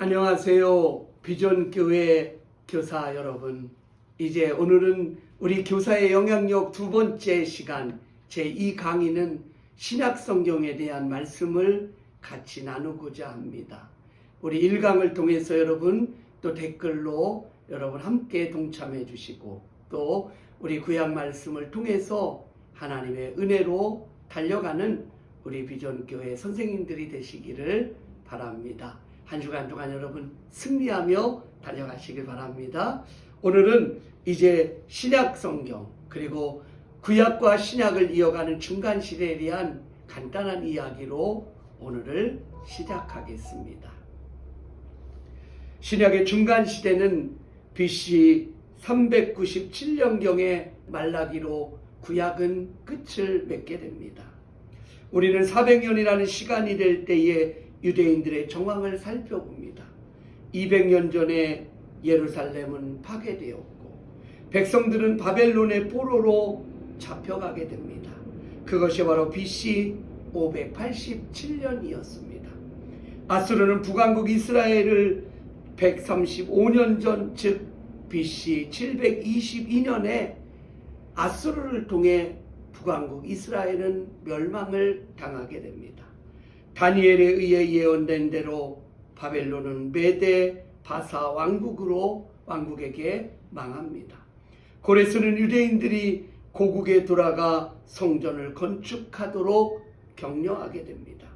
안녕하세요. 비전교회 교사 여러분. 이제 오늘은 우리 교사의 영향력 두 번째 시간 제2 강의는 신약성경에 대한 말씀을 같이 나누고자 합니다. 우리 1강을 통해서 여러분 또 댓글로 여러분 함께 동참해 주시고 또 우리 구약 말씀을 통해서 하나님의 은혜로 달려가는 우리 비전교회 선생님들이 되시기를 바랍니다. 한 주간 동안 여러분 승리하며 달려가시길 바랍니다. 오늘은 이제 신약 성경 그리고 구약과 신약을 이어가는 중간 시대에 대한 간단한 이야기로 오늘을 시작하겠습니다. 신약의 중간 시대는 BC 397년경에 말라기로 구약은 끝을 맺게 됩니다. 우리는 400년이라는 시간이 될 때에 유대인들의 정황을 살펴봅니다. 200년 전에 예루살렘은 파괴되었고 백성들은 바벨론의 포로로 잡혀가게 됩니다. 그것이 바로 BC 587년이었습니다. 아수르는 북왕국 이스라엘을 135년 전, 즉 BC 722년에 아수르를 통해 북왕국 이스라엘은 멸망을 당하게 됩니다. 다니엘에 의해 예언된 대로 바벨론은 메데 바사 왕국에게 망합니다. 고레스는 유대인들이 고국에 돌아가 성전을 건축하도록 격려하게 됩니다.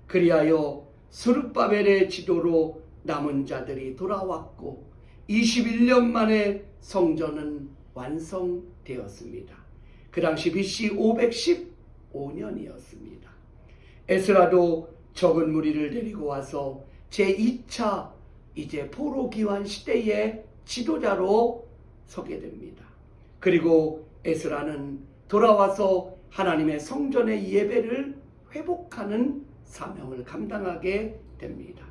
그리하여 스룹바벨의 지도로 남은 자들이 돌아왔고 21년 만에 성전은 완성되었습니다. 그 당시 BC 515년이었습니다. 에스라도 적은 무리를 데리고 와서 제2차 이제 포로기환 시대의 지도자로 서게 됩니다. 그리고 에스라는 돌아와서 하나님의 성전의 예배를 회복하는 사명을 감당하게 됩니다.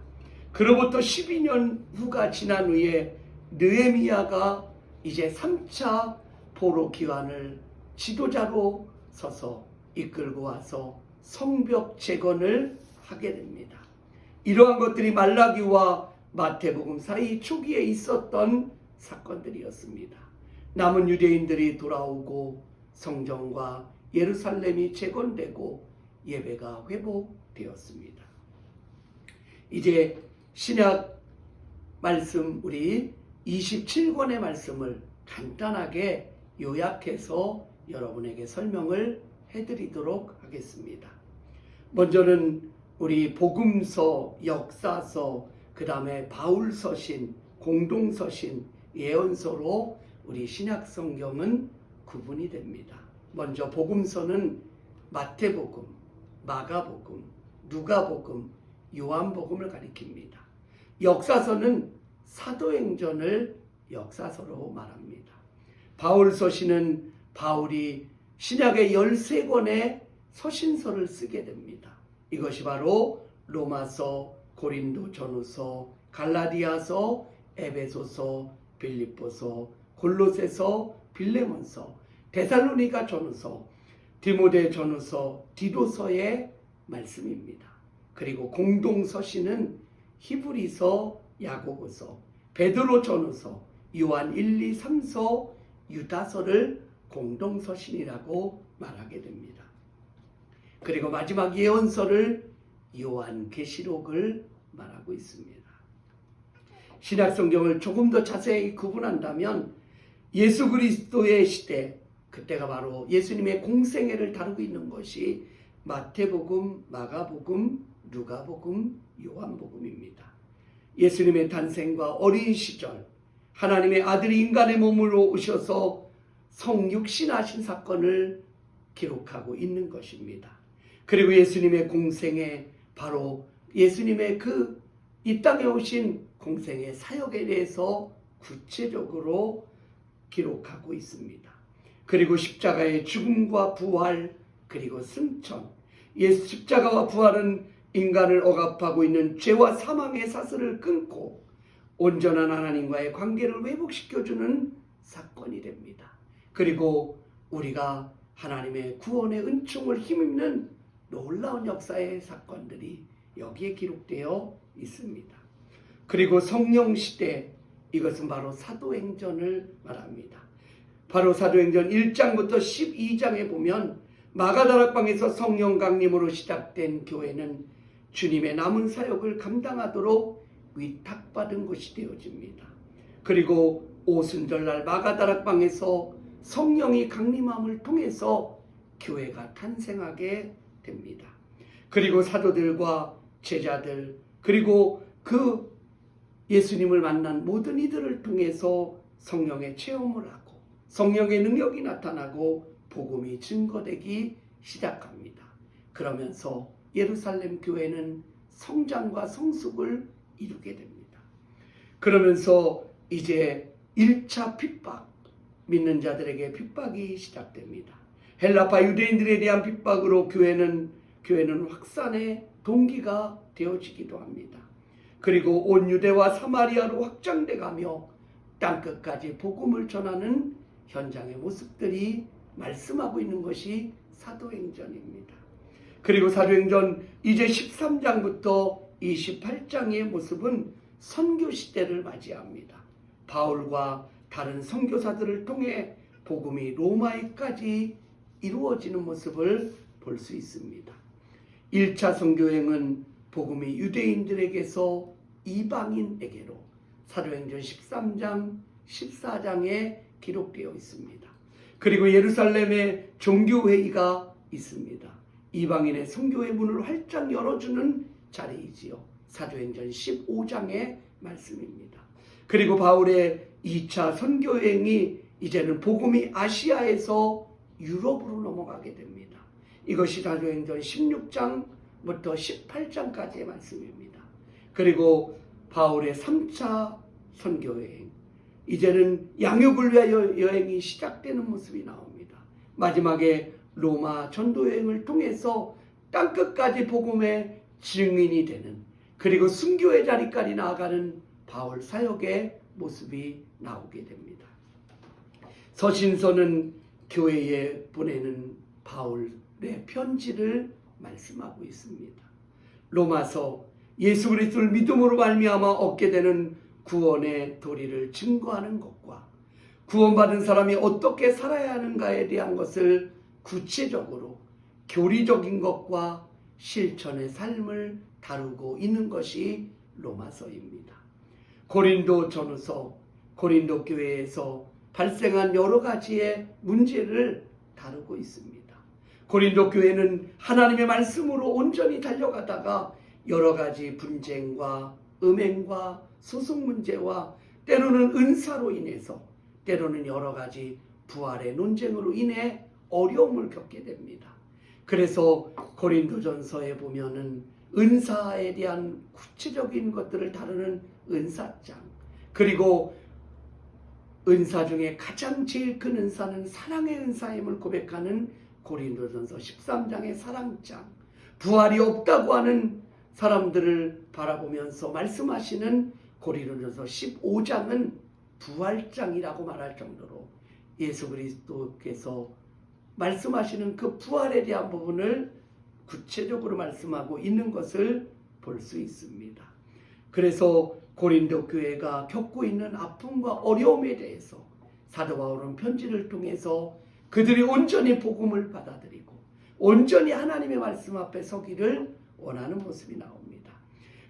그로부터 12년 후가 지난 후에 느헤미야가 이제 3차 포로기환을 지도자로 서서 이끌고 와서 성벽 재건을 하게 됩니다. 이러한 것들이 말라기와 마태복음 사이 초기에 있었던 사건들이었습니다. 남은 유대인들이 돌아오고 성전과 예루살렘이 재건되고 예배가 회복되었습니다. 이제 신약 말씀 우리 27권의 말씀을 간단하게 요약해서 여러분에게 설명을 해드리도록 하겠습니다. 먼저는 우리 복음서, 역사서, 그 다음에 바울서신, 공동서신, 예언서로 우리 신약성경은 구분이 됩니다. 먼저 복음서는 마태복음, 마가복음, 누가복음, 요한복음을 가리킵니다. 역사서는 사도행전을 역사서로 말합니다. 바울서신은 바울이 신약의 13권의 서신서를 쓰게 됩니다. 이것이 바로 로마서, 고린도 전후서, 갈라디아서, 에베소서, 빌립보서, 골로새서, 빌레몬서, 데살로니가 전후서, 디모데 전후서, 디도서의 말씀입니다. 그리고 공동서신은 히브리서, 야고보서, 베드로 전후서, 요한 1, 2, 3서, 유다서를 공동서신이라고 말하게 됩니다. 그리고 마지막 예언서를 요한계시록을 말하고 있습니다. 신약성경을 조금 더 자세히 구분한다면 예수 그리스도의 시대, 그때가 바로 예수님의 공생애를 다루고 있는 것이 마태복음, 마가복음, 누가복음, 요한복음입니다. 예수님의 탄생과 어린 시절, 하나님의 아들이 인간의 몸으로 오셔서 성육신하신 사건을 기록하고 있는 것입니다. 그리고 예수님의 공생애, 바로 예수님의 이 땅에 오신 공생의 사역에 대해서 구체적으로 기록하고 있습니다. 그리고 십자가의 죽음과 부활, 그리고 승천. 예수 십자가와 부활은 인간을 억압하고 있는 죄와 사망의 사슬을 끊고 온전한 하나님과의 관계를 회복시켜주는 사건이 됩니다. 그리고 우리가 하나님의 구원의 은총을 힘입는 놀라운 역사의 사건들이 여기에 기록되어 있습니다. 그리고 성령 시대, 이것은 바로 사도행전을 말합니다. 바로 사도행전 1장부터 12장에 보면 마가다락방에서 성령 강림으로 시작된 교회는 주님의 남은 사역을 감당하도록 위탁받은 것이 되어집니다. 그리고 오순절날 마가다락방에서 성령이 강림함을 통해서 교회가 탄생하게 됩니다. 그리고 사도들과 제자들, 그리고 그 예수님을 만난 모든 이들을 통해서 성령의 체험을 하고 성령의 능력이 나타나고 복음이 증거되기 시작합니다. 그러면서 예루살렘 교회는 성장과 성숙을 이루게 됩니다. 그러면서 이제 1차 핍박, 믿는 자들에게 핍박이 시작됩니다. 헬라파 유대인들에 대한 핍박으로 교회는 확산의 동기가 되어지기도 합니다. 그리고 온 유대와 사마리아로 확장돼 가며 땅끝까지 복음을 전하는 현장의 모습들이 말씀하고 있는 것이 사도행전입니다. 그리고 사도행전 이제 13장부터 28장의 모습은 선교 시대를 맞이합니다. 바울과 다른 선교사들을 통해 복음이 로마에까지 이루어지는 모습을 볼 수 있습니다. 1차 선교행은 복음이 유대인들에게서 이방인에게로 사도행전 13장, 14장에 기록되어 있습니다. 그리고 예루살렘에 종교회의가 있습니다. 이방인의 선교의 문을 활짝 열어주는 자리이지요. 사도행전 15장의 말씀입니다. 그리고 바울의 2차 선교여행이 이제는 복음이 아시아에서 유럽으로 넘어가게 됩니다. 이것이 사도행전 16장부터 18장까지의 말씀입니다. 그리고 바울의 3차 선교여행, 이제는 양육을 위하여 여행이 시작되는 모습이 나옵니다. 마지막에 로마 전도여행을 통해서 땅끝까지 복음의 증인이 되는, 그리고 순교의 자리까지 나아가는 바울 사역의 모습이 나오게 됩니다. 서신서는 교회에 보내는 바울의 편지를 말씀하고 있습니다. 로마서, 예수 그리스도를 믿음으로 말미암아 얻게 되는 구원의 도리를 증거하는 것과 구원받은 사람이 어떻게 살아야 하는가에 대한 것을 구체적으로 교리적인 것과 실천의 삶을 다루고 있는 것이 로마서입니다. 고린도 전후서, 고린도 교회에서 발생한 여러 가지의 문제를 다루고 있습니다. 고린도 교회는 하나님의 말씀으로 온전히 달려가다가 여러 가지 분쟁과 음행과 소송 문제와 때로는 은사로 인해서, 때로는 여러 가지 부활의 논쟁으로 인해 어려움을 겪게 됩니다. 그래서 고린도전서에 보면은 은사에 대한 구체적인 것들을 다루는 은사장, 그리고 은사 중에 가장 제일 큰 은사는 사랑의 은사임을 고백하는 고린도전서 13장의 사랑장, 부활이 없다고 하는 사람들을 바라보면서 말씀하시는 고린도전서 15장은 부활장이라고 말할 정도로 예수 그리스도께서 말씀하시는 그 부활에 대한 부분을 구체적으로 말씀하고 있는 것을 볼 수 있습니다. 그래서 고린도 교회가 겪고 있는 아픔과 어려움에 대해서 사도 바울은 편지를 통해서 그들이 온전히 복음을 받아들이고 온전히 하나님의 말씀 앞에 서기를 원하는 모습이 나옵니다.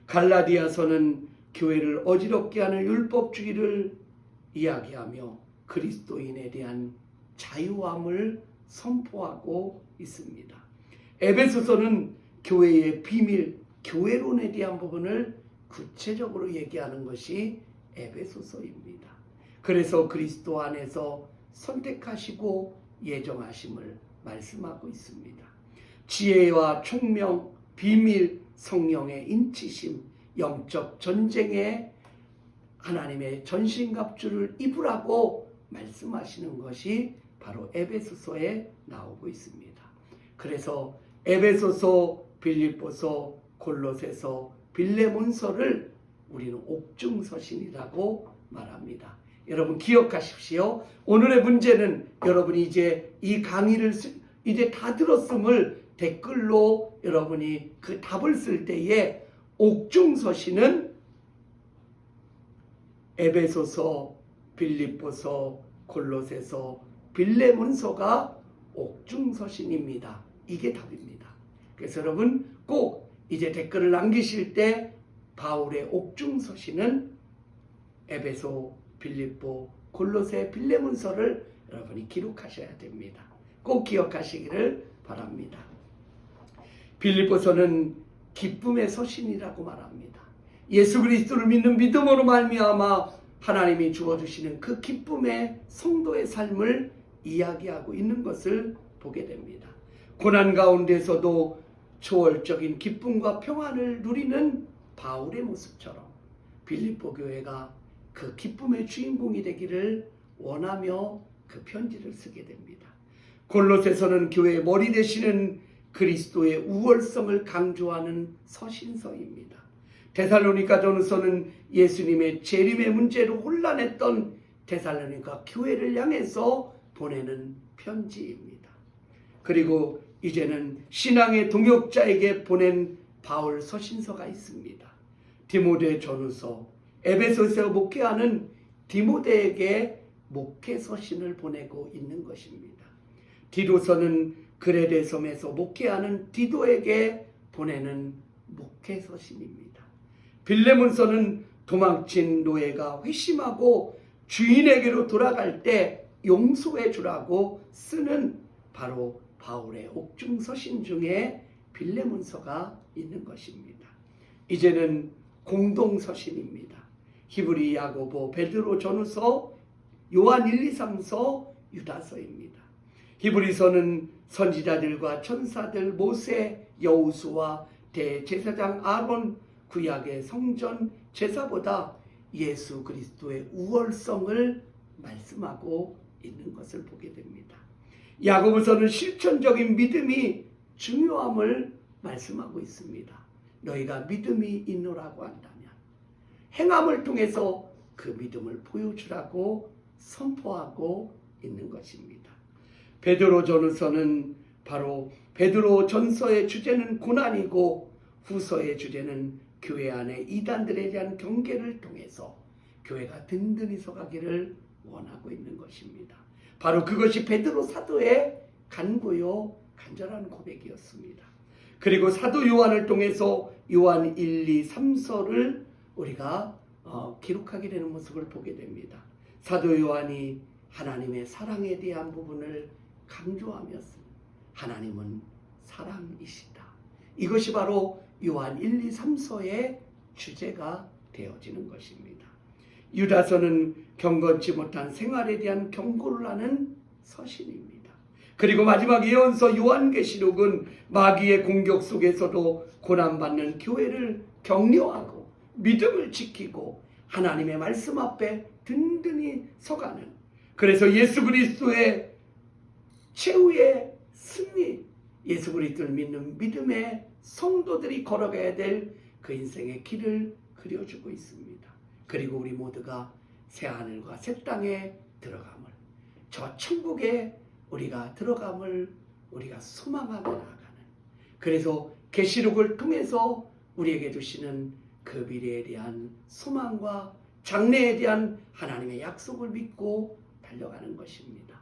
갈라디아서는 교회를 어지럽게 하는 율법주의를 이야기하며 그리스도인에 대한 자유함을 선포하고 있습니다. 에베소서는 교회의 비밀, 교회론에 대한 부분을 구체적으로 얘기하는 것이 에베소서입니다. 그래서 그리스도 안에서 선택하시고 예정하심을 말씀하고 있습니다. 지혜와 총명, 비밀, 성령의 인치심, 영적 전쟁에 하나님의 전신갑주를 입으라고 말씀하시는 것이 바로 에베소서에 나오고 있습니다. 그래서 에베소서, 빌립보서, 골로새서, 빌레몬서를 우리는 옥중서신이라고 말합니다. 여러분 기억하십시오. 오늘의 문제는 여러분이 이제 이 강의를 이제 다 들었음을 댓글로 여러분이 그 답을 쓸 때에 옥중서신은 에베소서, 빌립보서, 골로새서, 빌레몬서가 옥중서신입니다. 이게 답입니다. 그래서 여러분 꼭 이제 댓글을 남기실 때 바울의 옥중서신은 에베소, 빌립보, 골로새, 빌레몬서를 여러분이 기록하셔야 됩니다. 꼭 기억하시기를 바랍니다. 빌립보서는 기쁨의 서신이라고 말합니다. 예수 그리스도를 믿는 믿음으로 말미암아 하나님이 주어주시는 그 기쁨의 성도의 삶을 이야기하고 있는 것을 보게 됩니다. 고난 가운데서도 초월적인 기쁨과 평안을 누리는 바울의 모습처럼 빌립보 교회가 그 기쁨의 주인공이 되기를 원하며 그 편지를 쓰게 됩니다. 골로새서는 교회의 머리 되시는 그리스도의 우월성을 강조하는 서신서입니다. 데살로니가전서는 예수님의 재림의 문제로 혼란했던 데살로니가 교회를 향해서 보내는 편지입니다. 그리고 이제는 신앙의 동역자에게 보낸 바울 서신서가 있습니다. 디모데전서, 에베소에서 목회하는 디모데에게 목회 서신을 보내고 있는 것입니다. 디도서는 그레데 섬에서 목회하는 디도에게 보내는 목회 서신입니다. 빌레몬서는 도망친 노예가 회심하고 주인에게로 돌아갈 때 용서해 주라고 쓰는 바로 바울의 옥중서신 중에 빌레몬서가 있는 것입니다. 이제는 공동서신입니다. 히브리, 야고보, 베드로, 전후서, 요한 1, 2, 3서, 유다서입니다. 히브리서는 선지자들과 천사들, 모세, 여호수아, 대제사장 아론, 구약의 성전 제사보다 예수 그리스도의 우월성을 말씀하고 있는 것을 보게 됩니다. 야고보서는 실천적인 믿음이 중요함을 말씀하고 있습니다. 너희가 믿음이 있노라고 한다면 행함을 통해서 그 믿음을 보여주라고 선포하고 있는 것입니다. 베드로전서는 바로 베드로전서의 주제는 고난이고 후서의 주제는 교회 안의 이단들에 대한 경계를 통해서 교회가 든든히 서가기를 원하고 있는 것입니다. 바로 그것이 베드로 사도의 간구요 간절한 고백이었습니다. 그리고 사도 요한을 통해서 요한 1, 2, 3서를 우리가 기록하게 되는 모습을 보게 됩니다. 사도 요한이 하나님의 사랑에 대한 부분을 강조하면서 하나님은 사랑이시다. 이것이 바로 요한 1, 2, 3서의 주제가 되어지는 것입니다. 유다서는 경건치 못한 생활에 대한 경고를 하는 서신입니다. 그리고 마지막 예언서 요한계시록은 마귀의 공격 속에서도 고난받는 교회를 격려하고 믿음을 지키고 하나님의 말씀 앞에 든든히 서가는, 그래서 예수 그리스도의 최후의 승리, 예수 그리스도를 믿는 믿음의 성도들이 걸어가야 될 그 인생의 길을 그려주고 있습니다. 그리고 우리 모두가 새하늘과 새 땅에 들어감을, 저 천국에 우리가 들어감을 우리가 소망하며 나아가는, 그래서 계시록을 통해서 우리에게 주시는 그 미래에 대한 소망과 장래에 대한 하나님의 약속을 믿고 달려가는 것입니다.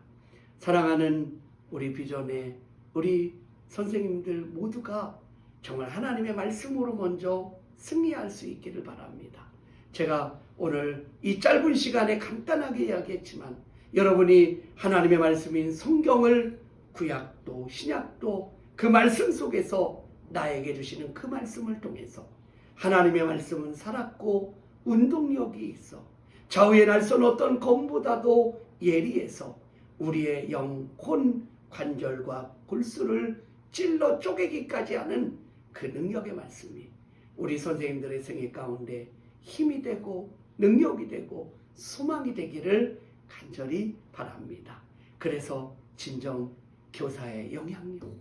사랑하는 우리 비전의 우리 선생님들 모두가 정말 하나님의 말씀으로 먼저 승리할 수 있기를 바랍니다. 제가 오늘 이 짧은 시간에 간단하게 이야기했지만 여러분이 하나님의 말씀인 성경을 구약도 신약도 그 말씀 속에서 나에게 주시는 그 말씀을 통해서 하나님의 말씀은 살았고 운동력이 있어 좌우의 날선 어떤 검보다도 예리해서 우리의 영혼 관절과 골수를 찔러 쪼개기까지 하는 그 능력의 말씀이 우리 선생님들의 생애 가운데 힘이 되고 능력이 되고 소망이 되기를 간절히 바랍니다. 그래서 진정 교사의 영향력,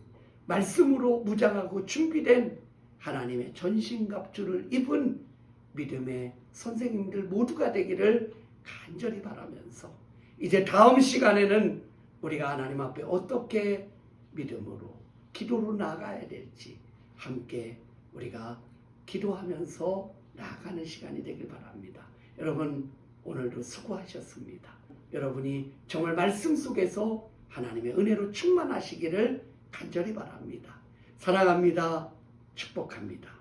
말씀으로 무장하고 준비된 하나님의 전신갑주를 입은 믿음의 선생님들 모두가 되기를 간절히 바라면서 이제 다음 시간에는 우리가 하나님 앞에 어떻게 믿음으로 기도로 나아가야 될지 함께 우리가 기도하면서 나아가는 시간이 되길 바랍니다. 여러분 오늘도 수고하셨습니다. 여러분이 정말 말씀 속에서 하나님의 은혜로 충만하시기를 간절히 바랍니다. 사랑합니다. 축복합니다.